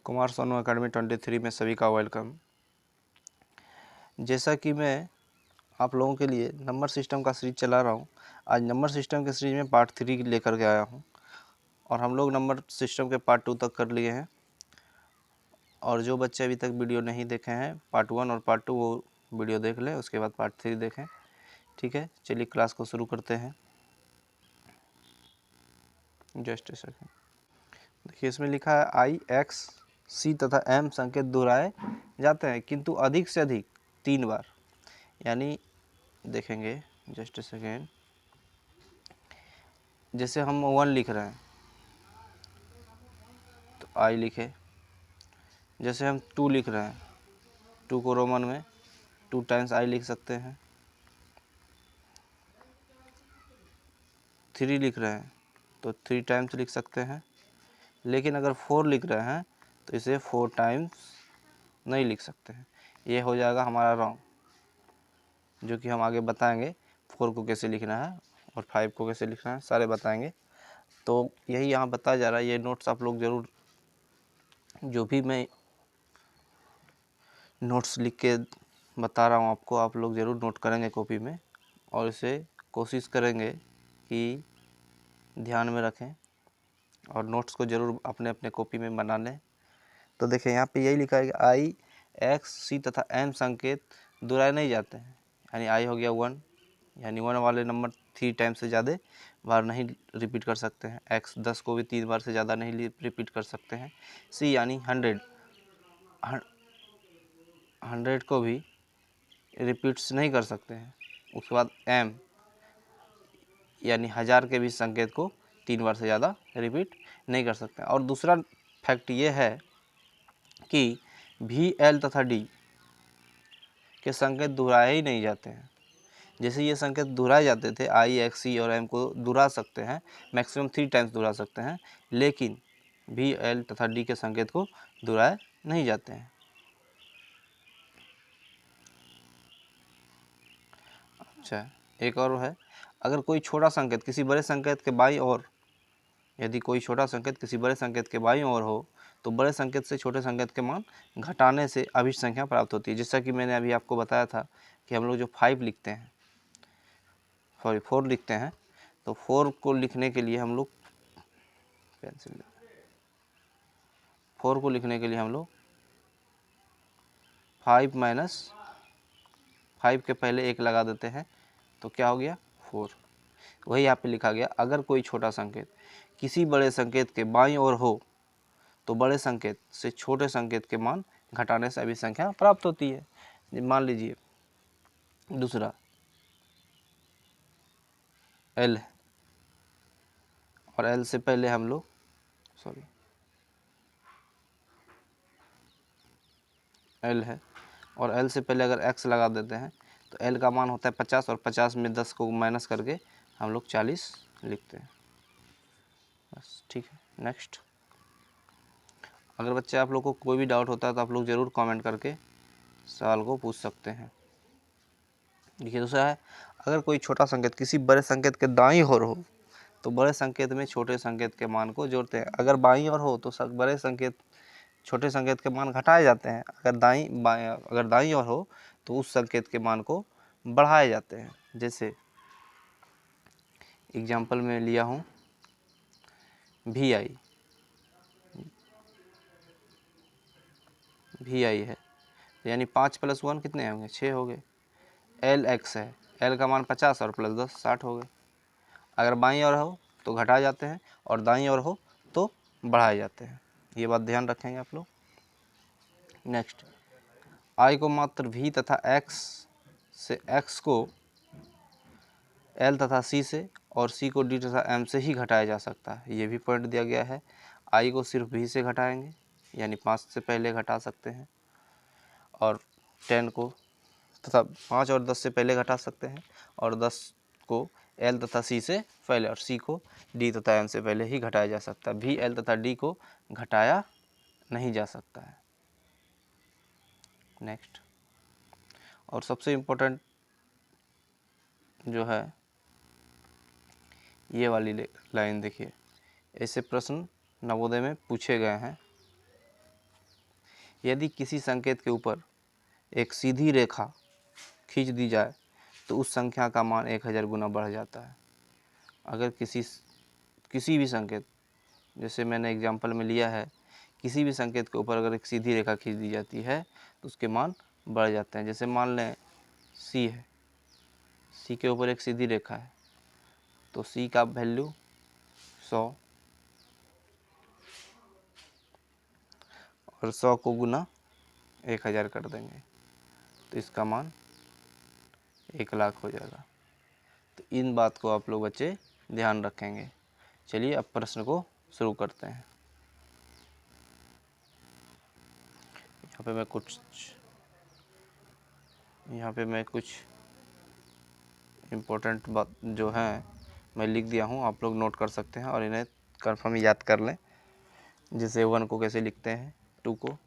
Kumar Sonu academy 23 में सभी का वेलकम। जैसा कि मैं आप लोगों के लिए नंबर सिस्टम का सीरीज चला रहा हूं, आज नंबर सिस्टम के सीरीज में पार्ट 3 लेकर के आया हूं और हम लोग नंबर सिस्टम के पार्ट 2 तक कर लिए हैं। और जो बच्चे अभी तक वीडियो नहीं देखे हैं पार्ट 1 और पार्ट 2 वो वीडियो देख लें, उसके बाद पार्ट 3 देखें। ठीक है, चलिए क्लास को शुरू करते हैं। Just a second. देखिए इसमें लिखा है आई, एक्स, सी तथा एम संकेत दोहराए जाते हैं किंतु अधिक से अधिक 3 बार। यानी देखेंगे, जस्ट ए सेकेंड, जैसे हम 1 लिख रहे हैं तो आई लिखे। जैसे हम 2 लिख रहे हैं, 2 को रोमन में 2 टाइम्स आई लिख सकते हैं। 3 लिख रहे हैं तो 3 टाइम्स लिख सकते हैं। लेकिन अगर 4 लिख रहे हैं तो इसे 4 टाइम्स नहीं लिख सकते हैं, ये हो जाएगा हमारा रॉन्ग, जो कि हम आगे बताएंगे 4 को कैसे लिखना है और 5 को कैसे लिखना है, सारे बताएंगे। तो यही यहाँ बताया जा रहा है। ये नोट्स आप लोग ज़रूर, जो भी मैं नोट्स लिख के बता रहा हूँ आपको, आप लोग ज़रूर नोट करेंगे कॉपी में और इसे कोशिश करेंगे कि ध्यान में रखें और नोट्स को ज़रूर अपने अपने कॉपी में बना लें। तो देखें यहाँ पे यही लिखा है कि आई, एक्स, सी तथा एम संकेत दोहराए नहीं जाते हैं। यानी आई हो गया 1, यानी 1 वाले नंबर 3 टाइम से ज़्यादा बार नहीं रिपीट कर सकते हैं। एक्स 10 को भी 3 बार से ज़्यादा नहीं रिपीट कर सकते हैं। सी यानी 100 को भी रिपीट्स नहीं कर सकते हैं। उसके बाद एम यानी 1000 के भी संकेत को 3 बार से ज़्यादा रिपीट नहीं कर सकते हैं। और दूसरा फैक्ट ये है कि भी, एल तथा डी के संकेत दोहराए ही नहीं जाते हैं। जैसे ये संकेत दोहराए जाते थे, आई, एक्स, सी और एम को दोहरा सकते हैं, मैक्सिमम 3 टाइम्स दोहरा सकते हैं, लेकिन भी, एल तथा डी के संकेत को दोहराए नहीं जाते हैं। अच्छा, एक और है, अगर कोई छोटा संकेत किसी बड़े संकेत के बाईं ओर, यदि कोई छोटा संकेत किसी बड़े संकेत के बाईं ओर हो तो बड़े संकेत से छोटे संकेत के मान घटाने से अभिष्ट संख्या प्राप्त होती है। जैसा कि मैंने अभी आपको बताया था कि हम लोग जो 5 लिखते हैं, सॉरी 4 लिखते हैं, तो 4 को लिखने के लिए हम लोग पेंसिल, 4 को लिखने के लिए हम लोग 5 माइनस 5 के पहले 1 लगा देते हैं, तो क्या हो गया 4। वही यहाँ पे लिखा गया, अगर कोई छोटा संकेत किसी बड़े संकेत के बाईं ओर हो तो बड़े संकेत से छोटे संकेत के मान घटाने से अभी संख्या प्राप्त होती है। मान लीजिए दूसरा एल है और एल से पहले हम लोग, सॉरी एल है और एल से पहले अगर एक्स लगा देते हैं तो एल का मान होता है 50 और 50 में 10 को माइनस करके हम लोग 40 लिखते हैं। बस ठीक है। नेक्स्ट, अगर बच्चे आप लोग को कोई भी डाउट होता है तो आप लोग ज़रूर कमेंट करके सवाल को पूछ सकते हैं। देखिए दूसरा है, अगर कोई छोटा संकेत किसी बड़े संकेत के दाईं ओर हो तो बड़े संकेत में छोटे संकेत के मान को जोड़ते हैं। अगर बाईं ओर हो तो बड़े संकेत छोटे संकेत के मान घटाए जाते हैं। अगर दाईं ओर हो तो उस संकेत के मान को बढ़ाए जाते हैं। जैसे एग्जाम्पल में लिया हूँ भी आई है, यानी 5 + 1 कितने होंगे, 6 हो गए। एल एक्स है, एल का मान 50 और +10 60 हो गए। अगर बाईं ओर हो तो घटाए जाते हैं और दाईं ओर हो तो बढ़ाए जाते हैं। ये बात ध्यान रखेंगे आप लोग। नेक्स्ट, आई को मात्र भी तथा एक्स से, एक्स को एल तथा सी से और सी को डी तथा एम से ही घटाया जा सकता है। ये भी पॉइंट दिया गया है। आई को सिर्फ भी से घटाएंगे, यानी 5 से पहले घटा सकते हैं, और 10 को तथा 5 और 10 से पहले घटा सकते हैं, और 10 को एल तथा सी से पहले और सी को डी तथा एम से पहले ही घटाया जा सकता है। भी, एल तथा डी को घटाया नहीं जा सकता है। नेक्स्ट, और सबसे इम्पोर्टेंट जो है ये वाली लाइन देखिए, ऐसे प्रश्न नवोदय में पूछे गए हैं। यदि किसी संकेत के ऊपर एक सीधी रेखा खींच दी जाए तो उस संख्या का मान 1000 गुना बढ़ जाता है। अगर किसी भी संकेत, जैसे मैंने एग्जाम्पल में लिया है, किसी भी संकेत के ऊपर अगर एक सीधी रेखा खींच दी जाती है तो उसके मान बढ़ जाते हैं। जैसे मान लें सी है, सी के ऊपर एक सीधी रेखा है, तो सी का वैल्यू 100 और 100 को गुना 1000 कर देंगे तो इसका मान 1,00,000 हो जाएगा। तो इन बात को आप लोग बच्चे ध्यान रखेंगे। चलिए अब प्रश्न को शुरू करते हैं। यहाँ पे मैं कुछ इम्पोर्टेंट बात जो है मैं लिख दिया हूँ, आप लोग नोट कर सकते हैं और इन्हें कन्फर्म याद कर लें। जैसे 1 को कैसे लिखते हैं, 2 को,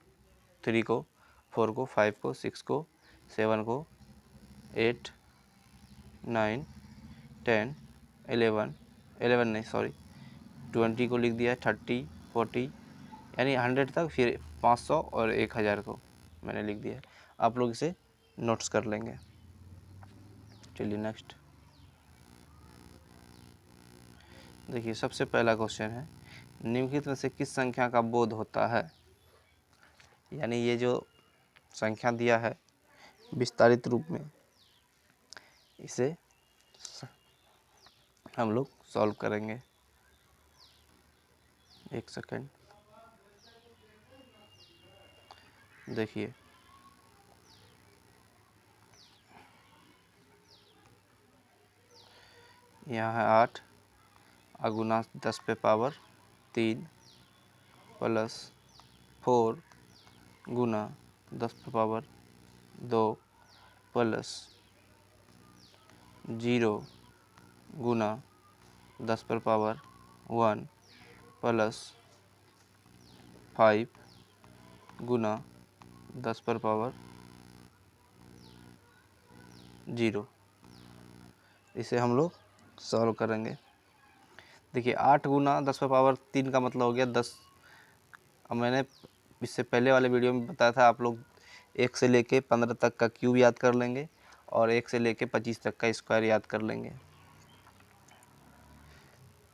3 को, 4 को, 5 को, 6 को, 7 को, 8, 9, 10, 11 नहीं सॉरी 20 को लिख दिया है, 30, 40 यानी 100 तक, फिर 500 और 1000 को मैंने लिख दिया है। आप लोग इसे नोट्स कर लेंगे। चलिए नेक्स्ट देखिए, सबसे पहला क्वेश्चन है, निम्नलिखित में से किस संख्या का बोध होता है। यानी ये जो संख्या दिया है विस्तारित रूप में, इसे हम लोग सॉल्व करेंगे। एक सेकेंड देखिए, यहाँ है 8 अगुना 10 पे पावर 3 प्लस 4 गुना 10 पे पावर 2 प्लस 0 गुना 10 पर पावर 1 प्लस 5 गुना 10 पर पावर 0। इसे हम लोग सॉल्व करेंगे। देखिए 8 गुना 10 पर पावर 3 का मतलब हो गया 10। अब मैंने इससे पहले वाले वीडियो में बताया था, आप लोग 1 से लेके 15 तक का क्यूब याद कर लेंगे और 1 से लेके 25 तक का स्क्वायर याद कर लेंगे।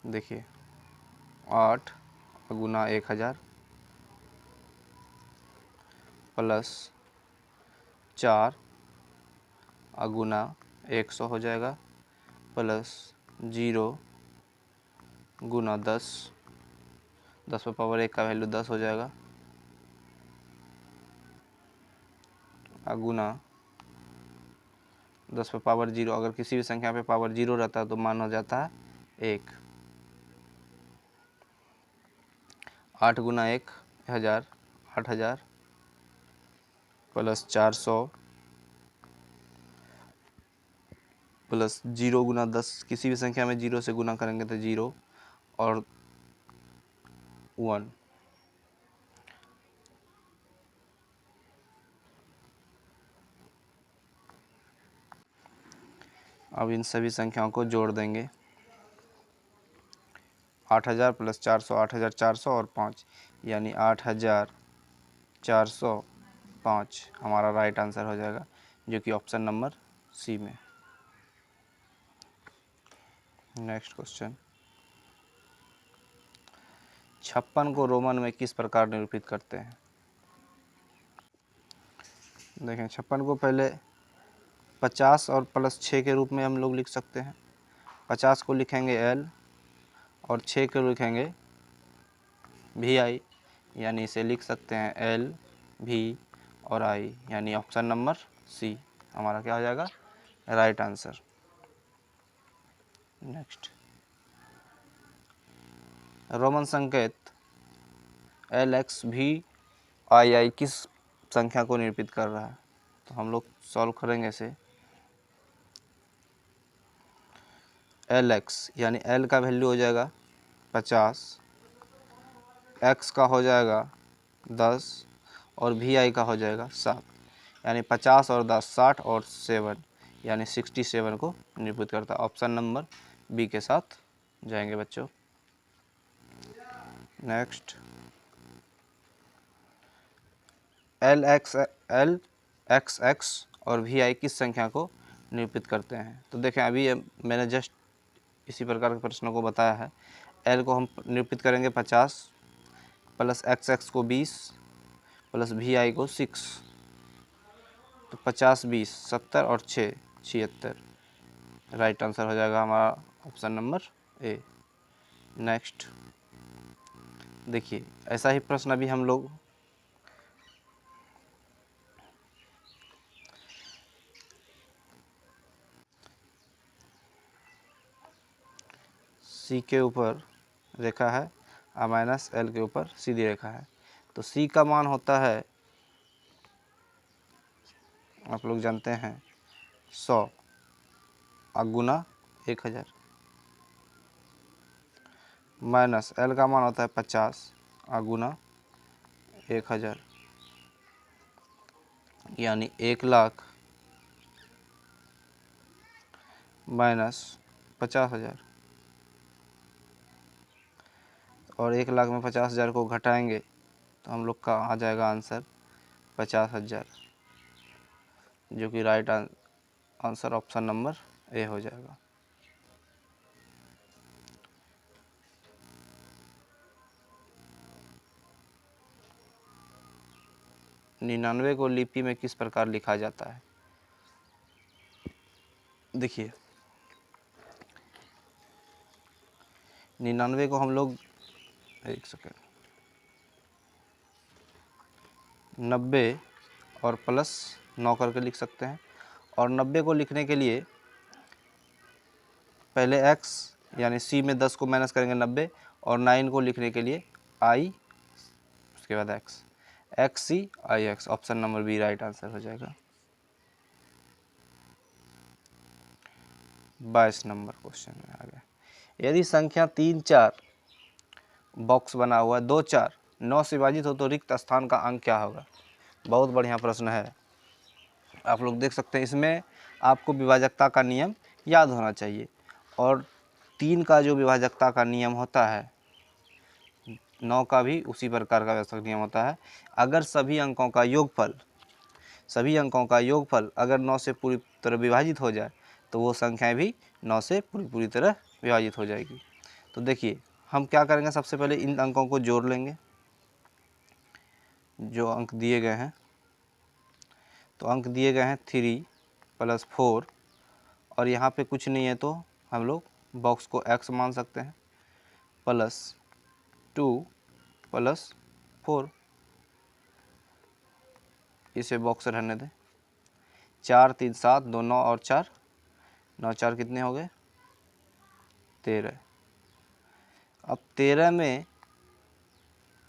देखिए 8 गुना 1000 प्लस 4 गुना 100 हो जाएगा प्लस 0 गुना 10 पर पावर 1 का वैल्यू 10 हो जाएगा गुना 10 पे पावर 0। अगर किसी भी संख्या पे पावर 0 रहता है तो मान हो जाता है 1। 8 गुना 1000 8000 प्लस 400 प्लस 0 गुना 10, किसी भी संख्या में 0 से गुना करेंगे तो 0 और 1। अब इन सभी संख्याओं को जोड़ देंगे। 8000 प्लस 400 8400 और 5 यानी 8405 हमारा राइट आंसर हो जाएगा, जो कि ऑप्शन नंबर सी में। नेक्स्ट क्वेश्चन, 56 को रोमन में किस प्रकार निरूपित करते हैं। देखें 56 को पहले 50 और प्लस 6 के रूप में हम लोग लिख सकते हैं। 50 को लिखेंगे L और 6 को लिखेंगे VI, यानी इसे लिख सकते हैं L V और I, यानी ऑप्शन नंबर सी हमारा क्या हो जाएगा, राइट आंसर। नेक्स्ट, रोमन संकेत LXVII किस संख्या को निरूपित कर रहा है, तो हम लोग सॉल्व करेंगे इसे। LX यानी L का वैल्यू हो जाएगा 50, X का हो जाएगा 10 और VI का हो जाएगा 7, यानी 50 और 10 60 और 7 यानी 67 को निरूपित करता है। ऑप्शन नंबर बी के साथ जाएंगे बच्चों। नेक्स्ट, एल एक्स एक्स और वी आई किस संख्या को निरूपित करते हैं। तो देखें अभी मैंने जस्ट इसी प्रकार के प्रश्नों को बताया है। एल को हम निरूपित करेंगे 50 प्लस एक्स एक्स को 20 प्लस वी आई को 6, तो 50 20 70 और 6 76। राइट आंसर हो जाएगा हमारा ऑप्शन नंबर ए। नेक्स्ट देखिए ऐसा ही प्रश्न अभी हम लोग सी के ऊपर रेखा है और माइनस एल के ऊपर सीधी रेखा है। तो सी का मान होता है, आप लोग जानते हैं 100 गुना 1000, माइनस एल का मान होता है 50 गुना 1000, यानी 1,00,000 माइनस 50,000, और 1,00,000 में 50,000 को घटाएंगे तो हम लोग का आ जाएगा आंसर 50,000, जो कि right answer option number A हो जाएगा। निन्यानवे को लिपि में किस प्रकार लिखा जाता है। देखिए 99 को हम लोग, एक सेकेंड, 90 और प्लस 9 करके लिख सकते हैं। और 90 को लिखने के लिए पहले x यानी c में 10 को माइनस करेंगे 90, और 9 को लिखने के लिए i, उसके बाद x c i x, option number B right answer हो जाएगा। 22 नंबर क्वेश्चन में आ गया। यदि संख्या 3 4 बॉक्स बना हुआ है, 2 4 9 से विभाजित हो तो रिक्त स्थान का अंक क्या होगा। बहुत बढ़िया प्रश्न है। आप लोग देख सकते हैं इसमें आपको विभाजकता का नियम याद होना चाहिए, और 3 का जो विभाजकता का नियम होता है 9 का भी उसी प्रकार का विभाजक नियम होता है। अगर सभी अंकों का योगफल अगर 9 से पूरी तरह विभाजित हो जाए तो वो संख्याएं भी 9 से पूरी तरह विभाजित हो जाएगी। तो देखिए हम क्या करेंगे, सबसे पहले इन अंकों को जोड़ लेंगे जो अंक दिए गए हैं। तो अंक दिए गए हैं 3 + 4, और यहाँ पे कुछ नहीं है तो हम लोग बॉक्स को x मान सकते हैं, +2 + 4, इसे बॉक्स रहने दें। 4 3 7 2 9 और 4 9 4 कितने हो गए 13। अब 13 में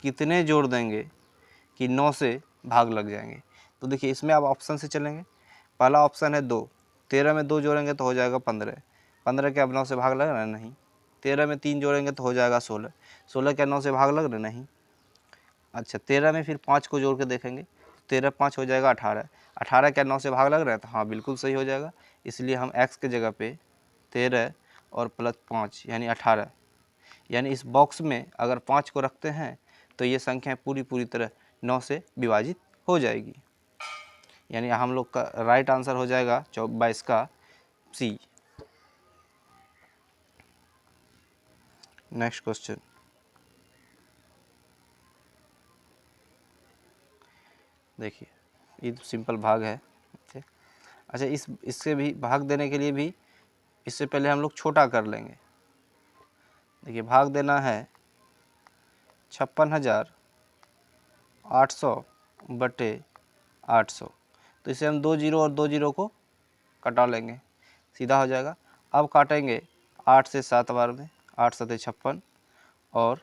कितने जोड़ देंगे कि 9 से भाग लग जाएंगे। तो देखिए इसमें आप ऑप्शन से चलेंगे। पहला ऑप्शन है 2, 13 में 2 जोड़ेंगे तो हो जाएगा 15, 15 के अब 9 से भाग लग रहा है नहीं। 13 में 3 जोड़ेंगे तो हो जाएगा 16, 16 के 9 से भाग लग रहा है नहीं। अच्छा 13 में फिर 5 को जोड़ के देखेंगे, 13 5 हो जाएगा 18, 18 के 9 से भाग लग रहा है तो हाँ बिल्कुल सही हो जाएगा। इसलिए हम x के जगह पे 13 और +5 यानी 18, यानी इस बॉक्स में अगर 5 को रखते हैं तो ये संख्या पूरी तरह 9 से विभाजित हो जाएगी, यानी हम लोग का राइट आंसर हो जाएगा 22 का सी। नेक्स्ट क्वेश्चन देखिए, ये तो सिंपल भाग है। अच्छा इससे भी भाग देने के लिए भी इससे पहले हम लोग छोटा कर लेंगे। देखिए भाग देना है 56,800 बटे 800, तो इसे हम 2 0 और 2 0 को कटा लेंगे, सीधा हो जाएगा। अब काटेंगे 8 से 7 बार में, 8 7 56, और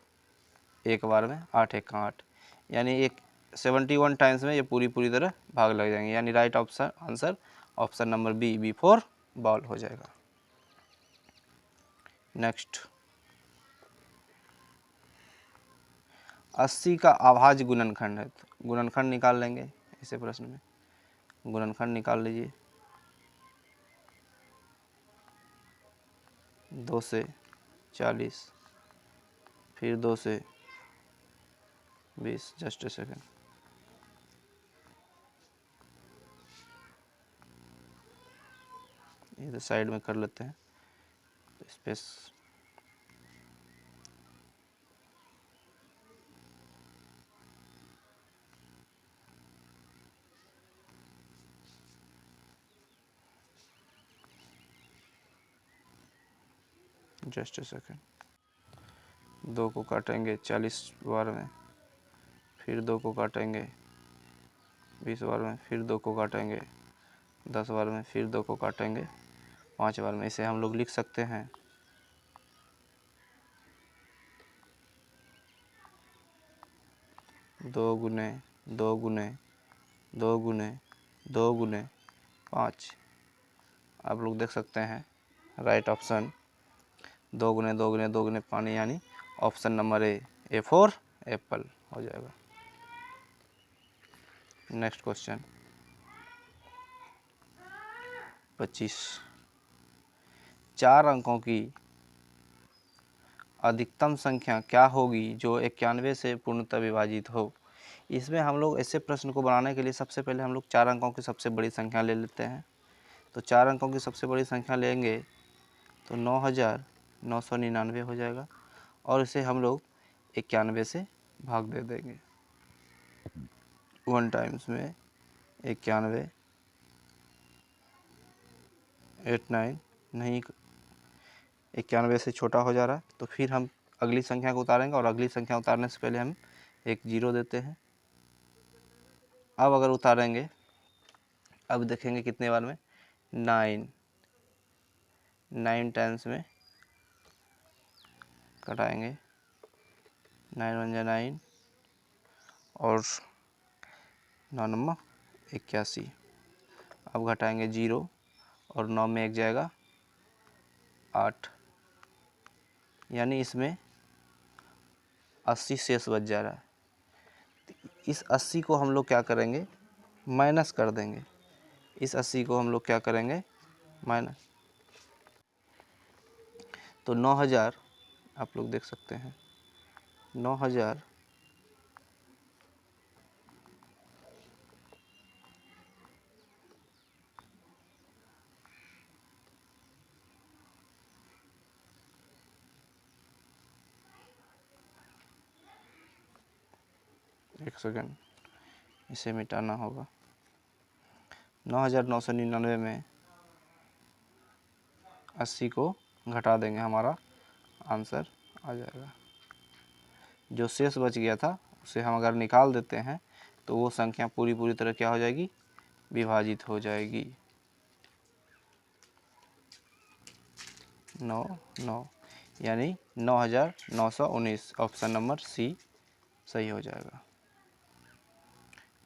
एक बार में 8 1 8, यानी एक 71 टाइम्स में ये पूरी तरह भाग लग जाएंगे, यानी right option answer option number B B4 ball हो जाएगा। नेक्स्ट 80 का अभाज्य गुणनखंड है, तो गुणनखंड निकाल लेंगे। इसे प्रश्न में गुणनखंड निकाल लीजिए। 2 से 40, फिर 2 से 20, जस्ट ए सेकेंड, इधर साइड में कर लेते हैं स्पेस। Just a second. 2 को काटेंगे 40 बार में, फिर 2 को काटेंगे 20 बार में, फिर 2 को काटेंगे 10 बार में, फिर 2 को काटेंगे 5 बार में। इसे हम लोग लिख सकते हैं 2 गुने 2 गुने 2 गुने 2 गुने 5। आप लोग देख सकते हैं राइट ऑप्शन 2 गुने 2 गुने 2 गुने पानी, यानी option number A for Apple हो जाएगा। Next question 25। 4 अंकों की अधिकतम संख्या क्या होगी जो 91 से पूर्णतः विभाजित हो। इसमें हम लोग ऐसे प्रश्न को बनाने के लिए सबसे पहले हम लोग 4 अंकों की सबसे बड़ी संख्या ले लेते हैं। तो 4 अंकों की सबसे बड़ी संख्या लेंगे तो 9999 हो जाएगा, और इसे हम लोग 91 से भाग दे देंगे। 1 टाइम्स में 91, 89 नहीं, 91 से छोटा हो जा रहा है, तो फिर हम अगली संख्या को उतारेंगे, और अगली संख्या उतारने से पहले हम एक 0 देते हैं। अब अगर उतारेंगे, अब देखेंगे कितने बार में 9 टाइम्स में कटाएंगे, 9 1 जा 9 और 9 नंबर 81। अब घटाएंगे 0 और 9 में 1 जाएगा 8, यानी इसमें 80 शेष बच जा रहा है। इस 80 को हम लोग क्या करेंगे, माइनस कर देंगे। इस 80 को हम लोग क्या करेंगे, माइनस। तो 9000 आप लोग देख सकते हैं 9000 एक सेकेंड, इसे मिटाना होगा। 9999 में 80 को घटा देंगे, हमारा आंसर आ जाएगा। जो शेष बच गया था उसे हम अगर निकाल देते हैं तो वो संख्या पूरी तरह क्या हो जाएगी, विभाजित हो जाएगी। 9 9 यानी 9919, ऑप्शन नंबर सी सही हो जाएगा।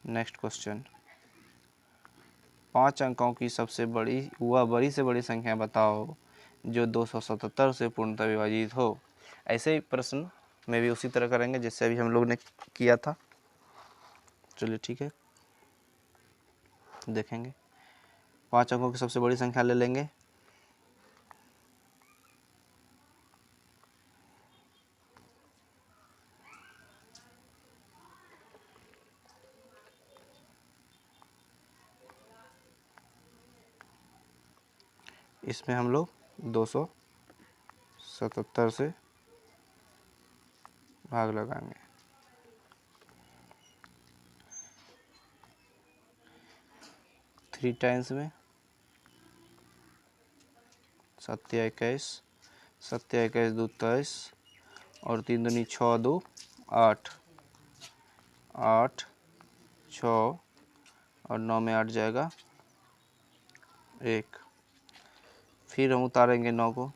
नेक्स्ट क्वेश्चन 5 अंकों की सबसे बड़ी बड़ी से बड़ी संख्या बताओ जो 277 से पूर्णतः विभाजित हो। ऐसे ही प्रश्न में भी उसी तरह करेंगे जैसे अभी हम लोग ने किया था। चलिए ठीक है, देखेंगे। 5 अंकों की सबसे बड़ी संख्या ले लेंगे। इसमें हम लोग 277 से भाग लगाएंगे। 3 टाइम्स में 7 या 21, 7 या 21 2 23 और 3 दूनी 6 2 8, 8 6 और 9 में 8 जाएगा 1। फिर हम उतारेंगे 9 को,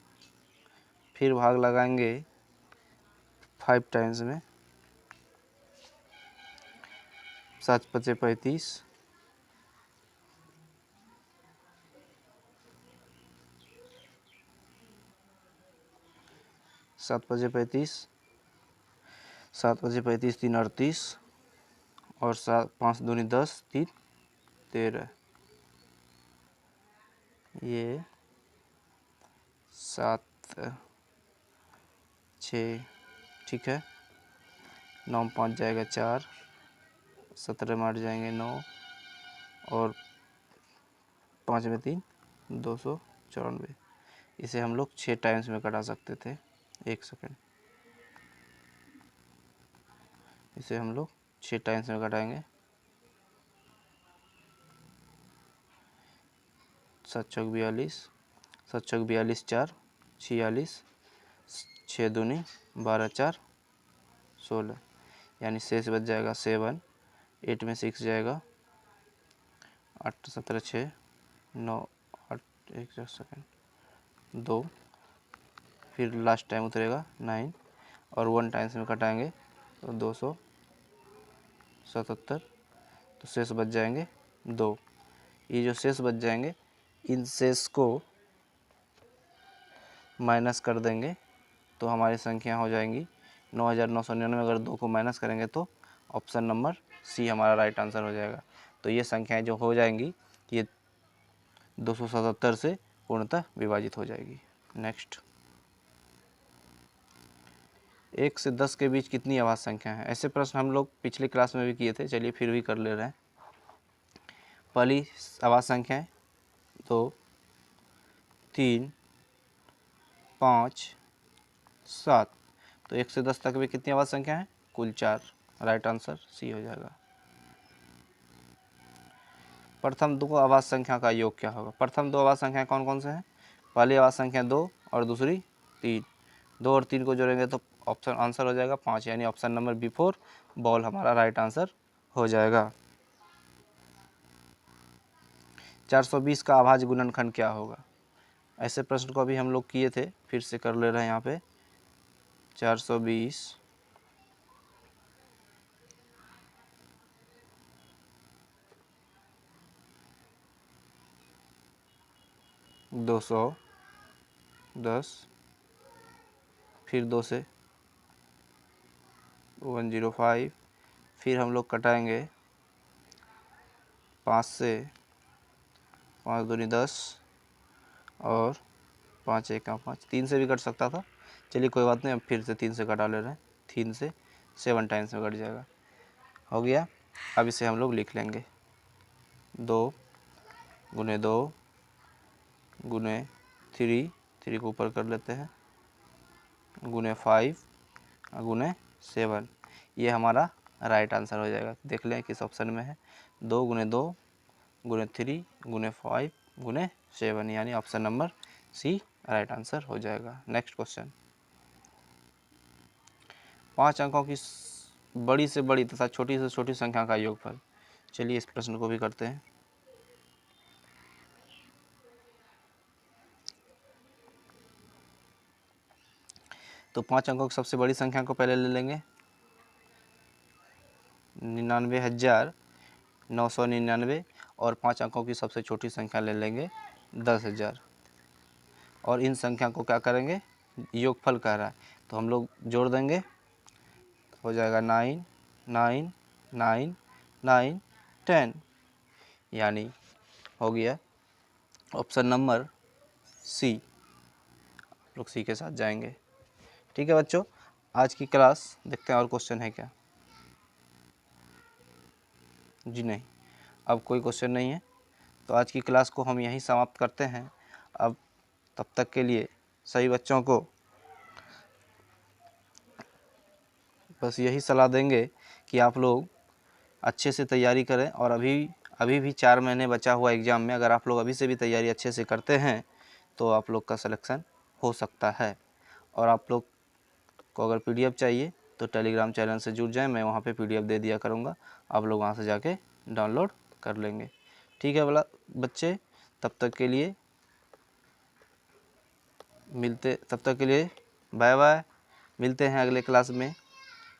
फिर भाग लगाएंगे 5 टाइम्स में। 7 5 35, 7 5 35, 7 5 35 3 38 और 7 5 दूनी 10 3 13। ये 7 6 ठीक है। 9 में 5 जाएगा 4, 17 में 8 जाएंगे 9 और 5 में 3 200 94। इसे हम लोग 6 टाइम्स में कटा सकते थे। 1 सेकेंड, इसे हम लोग 6 टाइम्स में घटाएंगे। 7 चौक 42, 7 चौक 42, 4 46, 6 दूनी 12, 4 16, यानी शेष बच जाएगा 7। 8 में 6 जाएगा, 8 17 6 9 8 1 सेकेंड 2, फिर लास्ट टाइम उतरेगा 9 और 1 टाइम्स में कटाएंगे तो 277, तो शेष बच जाएंगे 2। ये जो शेष बच जाएंगे, इन शेष को माइनस कर देंगे तो हमारी संख्या हो जाएंगी 9999। अगर 2 को माइनस करेंगे तो ऑप्शन नंबर सी हमारा राइट आंसर हो जाएगा। तो ये संख्याएं जो हो जाएंगी, ये 277 से पूर्णतः विभाजित हो जाएगी। नेक्स्ट, 1 से 10 के बीच कितनी अभाज्य संख्या है? ऐसे प्रश्न हम लोग पिछली क्लास में भी किए थे, चलिए फिर भी कर ले रहे हैं। पहली अभाज्य संख्या है 2 3 5 7। तो 1 से 10 तक भी कितनी अभाज्य संख्या है? कुल 4। राइट आंसर सी हो जाएगा। प्रथम 2 अभाज्य संख्या का योग क्या होगा? प्रथम 2 अभाज्य संख्या कौन कौन से हैं? पहली अभाज्य संख्या 2 और दूसरी 3। 2 और 3 को जोड़ेंगे तो ऑप्शन आंसर हो जाएगा 5, यानी ऑप्शन नंबर B4 बॉल हमारा राइट आंसर हो जाएगा। 420 का अभाज्य गुणनखंड क्या होगा? ऐसे प्रश्न को अभी हम लोग किए थे, फिर से कर ले रहे हैं यहाँ पे। 420 210, फिर 2 से 105, फिर हम लोग कटाएंगे 5 से, 5 दूनी 10 और 5 1 5, 3 से भी कट सकता था, चलिए कोई बात नहीं, अब फिर से 3 से कटा ले रहे हैं। 3 से 7 टाइम्स में कट जाएगा। हो गया। अब इसे हम लोग लिख लेंगे 2 गुने 2 गुने 3, 3 को ऊपर कर लेते हैं, गुने 5 गुने 7। ये हमारा राइट आंसर हो जाएगा। देख लें किस ऑप्शन में है। 2 गुने 2 गुने 3 गुने 5 गुने 7, यानी option number C right answer हो जाएगा। नेक्स्ट क्वेश्चन, 5 अंकों की बड़ी से बड़ी तथा छोटी से छोटी संख्या का योगफल। चलिए इस प्रश्न को भी करते हैं। तो 5 अंकों की सबसे बड़ी संख्या को पहले ले लेंगे, 99,999, और 5 अंकों की सबसे छोटी संख्या ले लेंगे 10,000, और इन संख्या को क्या करेंगे? योगफल कह रहा है तो हम लोग जोड़ देंगे, हो जाएगा 9 9 9 9 10, यानी हो गया ऑप्शन नंबर सी। आप लोग सी के साथ जाएंगे। ठीक है बच्चों, आज की क्लास देखते हैं और क्वेश्चन है क्या? जी नहीं, अब कोई क्वेश्चन नहीं है, तो आज की क्लास को हम यहीं समाप्त करते हैं। अब तब तक के लिए सभी बच्चों को बस यही सलाह देंगे कि आप लोग अच्छे से तैयारी करें, और अभी भी 4 महीने बचा हुआ एग्ज़ाम में अगर आप लोग अभी से भी तैयारी अच्छे से करते हैं तो आप लोग का सिलेक्शन हो सकता है। और आप लोग को अगर PDF चाहिए तो टेलीग्राम चैनल से जुड़ जाएं, मैं वहाँ पे PDF दे दिया करूँगा, आप लोग वहाँ से जाके डाउनलोड कर लेंगे। ठीक है वाला बच्चे, तब तक के लिए बाय बाय, मिलते हैं अगले क्लास में।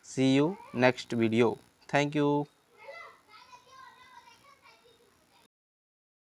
See you next video. Thank you.